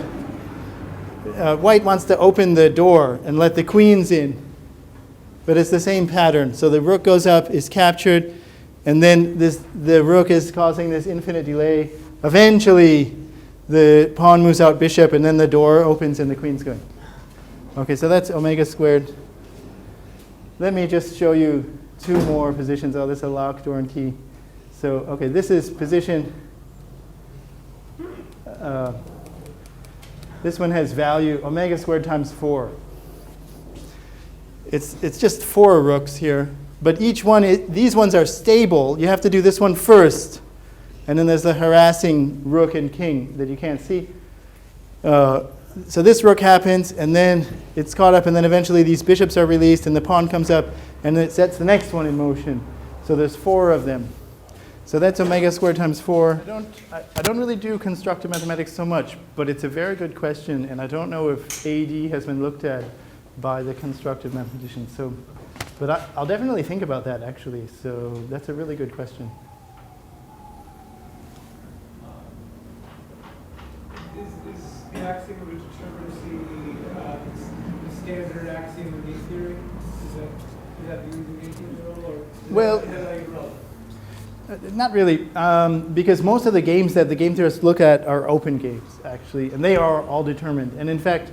White wants to open the door and let the queens in. But it's the same pattern. So the rook goes up, is captured, and then the rook is causing this infinite delay. Eventually, the pawn moves out bishop, and then the door opens and the queen's going. Okay, so that's omega squared. Let me just show you two more positions. Oh, this is a lock, door, and key. So, okay, this is position. This one has value omega squared times 4. It's just 4 rooks here, but each one, these ones are stable. You have to do this one first, and then there's the harassing rook and king that you can't see. So this rook happens, and then it's caught up, and then eventually these bishops are released, and the pawn comes up, and it sets the next one in motion. So there's 4 of them. So that's omega squared times 4. I don't really do constructive mathematics so much, but it's a very good question, and I don't know if AD has been looked at by the constructive mathematicians. So, but I'll definitely think about that, actually. So that's a really good question. Is the axiom of determinacy the standard axiom of game theory? Is that the game theory at all, or Well, is that irrelevant? Not really, because most of the games that the game theorists look at are open games, actually, and they are all determined. And in fact,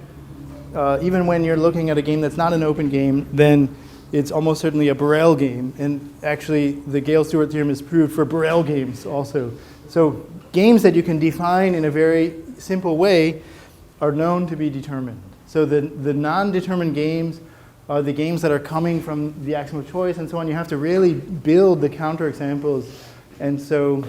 even when you're looking at a game that's not an open game, then it's almost certainly a Borel game. And actually, the Gale-Stewart theorem is proved for Borel games also. So games that you can define in a very simple way are known to be determined. So the non-determined games are the games that are coming from the Axman Choice and so on. You have to really build the counterexamples. And so,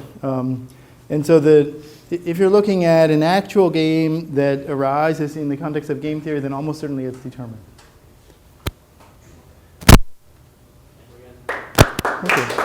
if you're looking at an actual game that arises in the context of game theory, then almost certainly it's determined. Okay.